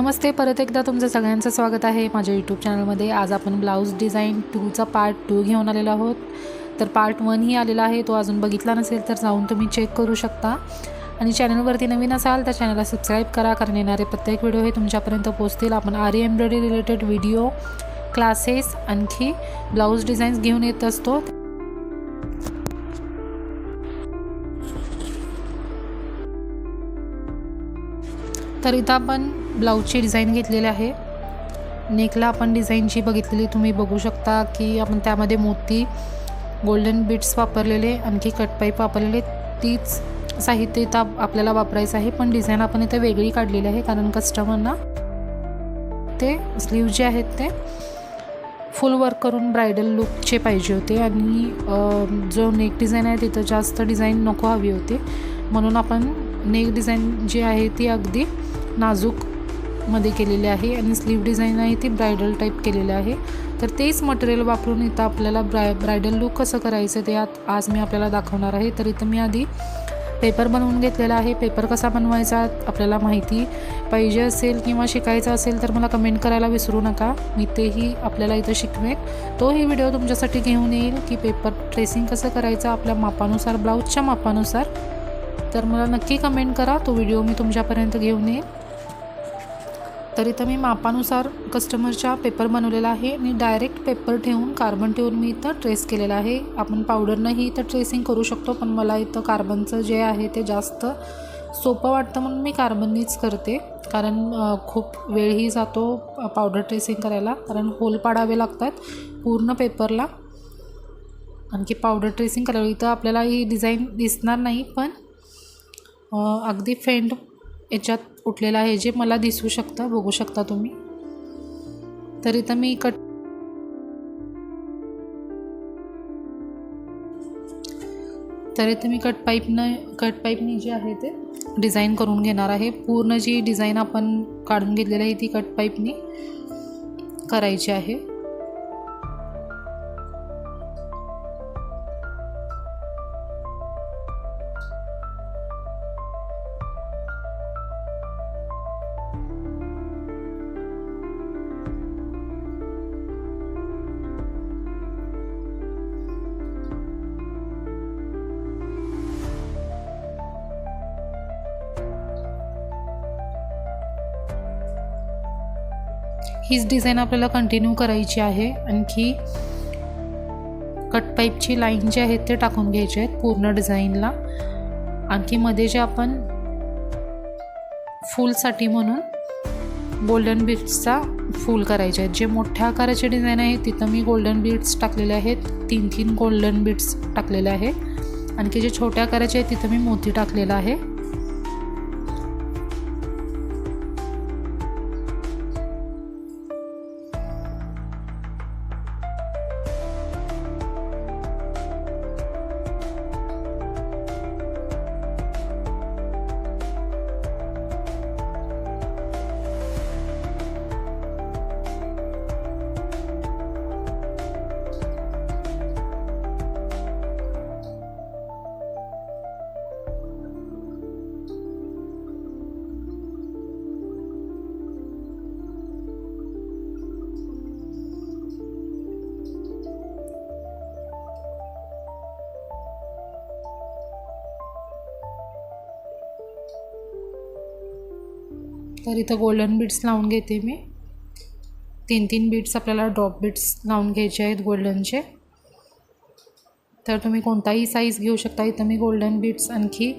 नमस्ते, परत एकदा तुमचं सगळ्यांचं स्वागत आहे माझ्या यूट्यूब चॅनलमध्ये। आज आपण ब्लाऊज डिझाईन 2चा पार्ट 2 घेऊन आलेलो आहोत। तर पार्ट 1 ही आलेला आहे, तो अजून बघितला नसेल तर जाऊन तुम्ही चेक करू शकता। आणि चॅनलवरती नवीन असाल तर चॅनलला सबस्क्राईब करा, कारण येणारे प्रत्येक व्हिडिओ हे तुमच्यापर्यंत पोहोचतील। आपण आरी एम्ब्रॉयडरी रिलेटेड व्हिडिओ, क्लासेस, आणखी ब्लाऊज डिझाईन्स घेऊन येत असतो। तर इथं आपण ब्लाऊजची डिझाईन घेतलेली आहे। नेकला आपण डिझाईनची बघितलेली तुम्ही बघू शकता की आपण त्यामध्ये मोती, गोल्डन बीड्स वापरलेले, आणखी कट पाईप वापरलेले। तीच साहित्य इथं आपल्याला वापरायचं आहे, पण डिझाईन आपण इथं वेगळी काढलेली आहे, कारण कस्टमरना ते स्लीव जे आहेत ते फुल वर्क करून ब्रायडल लुकचे पाहिजे होते, आणि जो नेक डिझाईन आहे तिथं जास्त डिझाईन नको हवी होती, म्हणून आपण नेक डिझाईन जी आहे ती अगदी नाजूक मध्ये केलेली आहे, आणि स्लीव डिझाईन आहे ती ब्रायडल टाईप केलेली आहे। तर तेच मटेरियल वापरून इथं आपल्याला ब्रायडल लुक कसं करायचं ते आज मी आपल्याला दाखवणार आहे। तर इथं मी आधी पेपर बनवून घेतलेला आहे। पेपर कसा बनवायचा आपल्याला माहिती पाहिजे असेल किंवा शिकायचं असेल तर मला कमेंट करायला विसरू नका, मी तेही आपल्याला इथं शिकवेन। तोही व्हिडिओ तुमच्यासाठी घेऊन येईल की पेपर ट्रेसिंग कसं करायचं आपल्या मापानुसार, ब्लाऊजच्या मापानुसार। तर मला नक्की कमेंट करा, तो व्हिडिओ मी तुमच्यापर्यंत घेऊन येईल। तर इथं मी मापानुसार कस्टमरच्या पेपर बनवलेला आहे, आणि डायरेक्ट पेपर ठेवून कार्बन ठेवून मी इथं ट्रेस केलेला आहे। आपण पावडरनंही इथं ट्रेसिंग करू शकतो, पण मला इथं कार्बनचं जे आहे ते जास्त सोपं वाटतं, म्हणून मी कार्बननीच करते, कारण खूप वेळही जातो पावडर ट्रेसिंग करायला, कारण होल पाडावे लागतात पूर्ण पेपरला। आणखी पावडर ट्रेसिंग करायला इथं आपल्याला ही डिझाईन दिसणार नाही, पण अगदी फेंट याच्यात उठलेलं आहे जे मला दिसू शकतं, बघू शकता तुम्ही। तर इथं मी कट पाईपनी जे आहे ते डिझाईन करून घेणार आहे। पूर्ण जी डिझाईन आपण काढून घेतलेली आहे ती कट पाईपनी करायची आहे। हीच डिझाईन आपल्याला कंटिन्यू करायची आहे। आणखी कट पाईपची लाईन जे आहेत ते टाकून घ्यायचे आहेत पूर्ण डिझाईनला। आणखी मध्ये जे आपण फूलसाठी म्हणून गोल्डन बीड्सचा फूल करायचे आहेत। जे मोठ्या आकाराचे डिझाईन आहे तिथं मी गोल्डन बीड्स टाकलेले आहेत, 3 गोल्डन बीड्स टाकलेले आहेत। आणखी जे छोट्या आकाराचे आहेत तिथं मी मोती टाकलेला आहे। तर इथं गोल्डन बीड्स लावून घेते मी। 3 बीड्स आपल्याला ड्रॉप बीड्स लावून घ्यायचे आहेत गोल्डनचे। तर तुम्ही कोणताही साईज घेऊ शकता। इथं मी गोल्डन बीड्स आणखी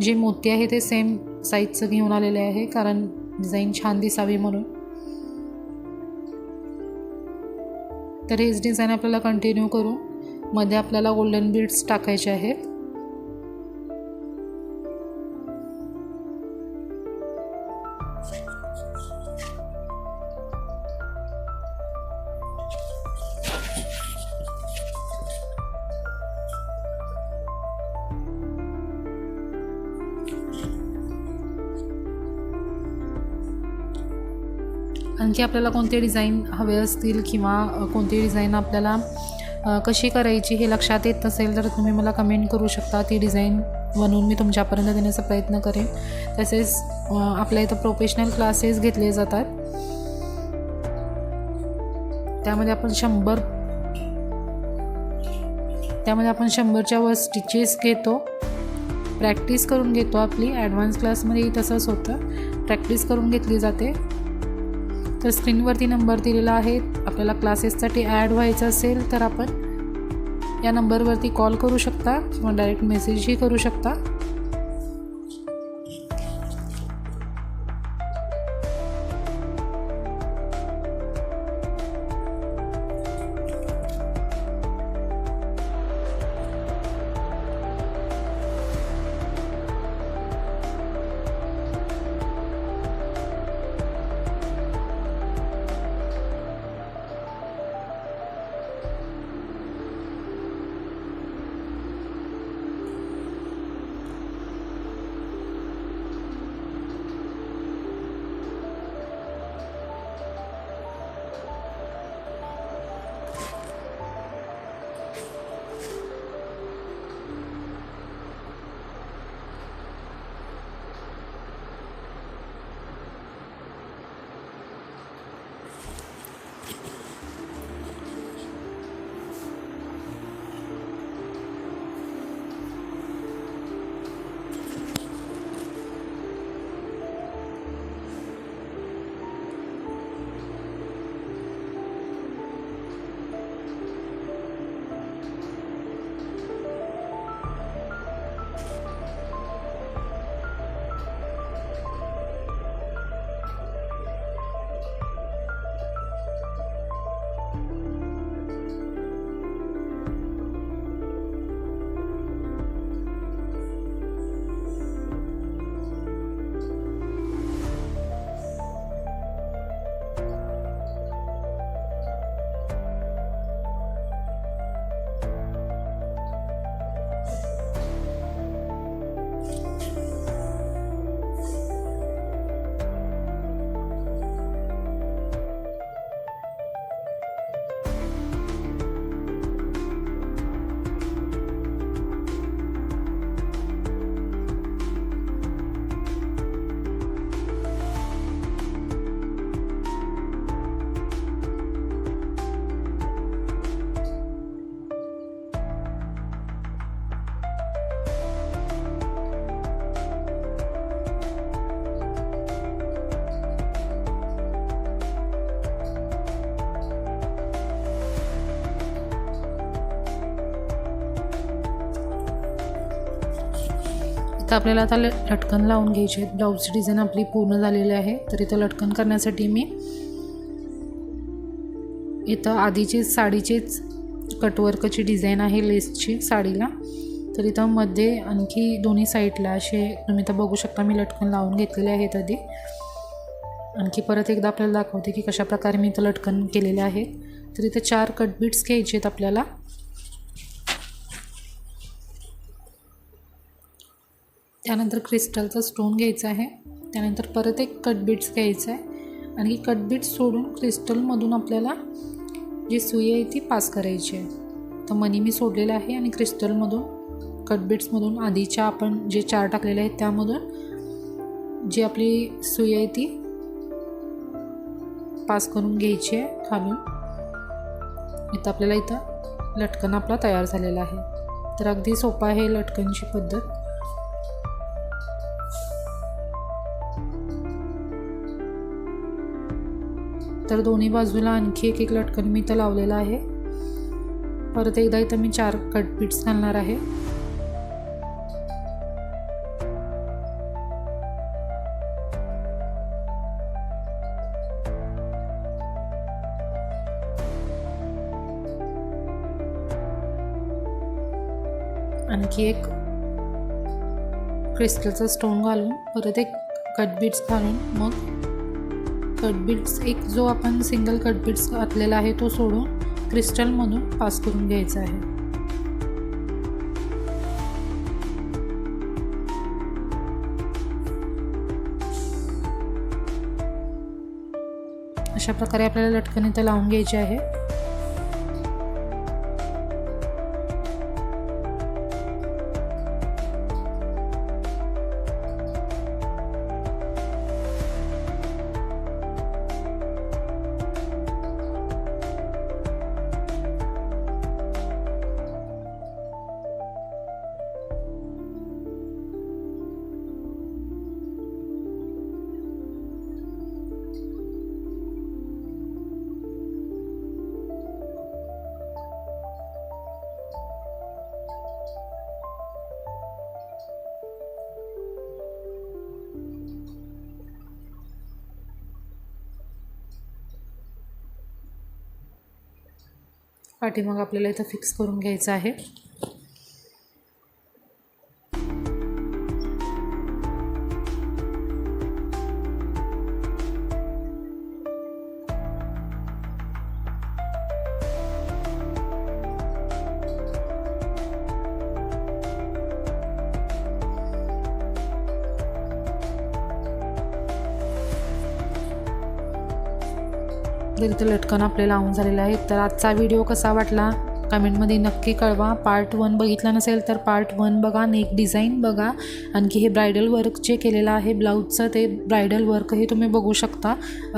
जे मोती आहे ते सेम साईजचं घेऊन आलेले आहे, कारण डिझाईन छान दिसावी म्हणून। तर हेच डिझाईन आपल्याला कंटिन्यू करून मध्ये आपल्याला गोल्डन बीड्स टाकायचे आहेत। आणखी आपल्याला कोणते डिझाईन हवे असतील किंवा कोणती डिझाईन आपल्याला कशी करायची हे लक्षात येत नसेल तर तुम्ही मला कमेंट करू शकता। ती डिझाईन बनवून मी तुमच्यापर्यंत देण्याचा प्रयत्न करेन। तसेच आपल्या इथं प्रोफेशनल क्लासेस घेतले जातात, त्यामध्ये आपण 100च्या वर स्टिचेस घेतो, प्रॅक्टिस करून घेतो। आपली ॲडव्हान्स क्लासमध्ये तसंच होतं, प्रॅक्टिस करून घेतली जाते। तर स्क्रीनवरती नंबर दिलेला आहे, आपल्याला क्लासेससाठी ॲड व्हायचं असेल तर आपण या नंबरवरती कॉल करू शकता किंवा डायरेक्ट मेसेजही करू शकता। तर आपल्याला आता लटकन लावून घ्यायचे आहेत। ब्लाऊजची डिझाईन आपली पूर्ण झालेली आहे। तर इथं लटकन करण्यासाठी मी इथं आधीची साडीचीच कटवर्कची डिझाईन आहे लेसची साडीला, तर इथं मध्ये आणखी दोन्ही साईडला असे तुम्ही इथं बघू शकता मी लटकन लावून घेतलेले आहेत आधी। आणखी परत एकदा आपल्याला दाखवते की कशा प्रकारे मी इथं लटकन केलेले आहेत। तर इथं 4 कट बीट्स घ्यायचे आहेत आपल्याला। त्यानंतर क्रिस्टलचा स्टोन घ्यायचा आहे, त्यानंतर परत एक कट बीट्स घ्यायचं आहे आणि कट बीट्स सोडून क्रिस्टलमधून आपल्याला जी सुई आहे ती पास करायची आहे। तर मनी मी सोडलेलं आहे आणि क्रिस्टलमधून कट बीट्समधून आधीच्या आपण जे 4 टाकलेले आहेत त्यामधून जी आपली सुई आहे ती पास करून घ्यायची आहे खालून। इथं आपल्याला इथं लटकन आपला तयार झालेला आहे। तर अगदी सोपं आहे लटकनची पद्धत। तर दोन्ही बाजूला आणखी एक लटकन मी इथं लावलेला आहे। परत एकदा इथं मी 4 कट बीट्स घालणार आहे। आणखी एक क्रिस्टलचा स्टोन घालून परत एक कट बीट्स घालून मग कट बीट्स एक जो आपण सिंगल कट बीट्स घातलेला आहे तो सोडून क्रिस्टलमधून पास करून घ्यायचा आहे। अशा प्रकारे आपल्याला लटकन इथं लावून घ्यायचे आहे। पाठीमाग आपल्याला इथं फिक्स करून घ्यायचं आहे. इथं लटकन आपले लावून झालेलं आहे. तर आजचा व्हिडिओ कसा वाटला कमेंटमध्ये नक्की कळवा. पार्ट 1 बघितला नसेल तर पार्ट 1 बघा, नेक डिझाईन बघा. आणखी हे ब्रायडल वर्क जे केलेलं आहे ब्लाऊजचं ते ब्रायडल वर्कही तुम्ही बघू शकता.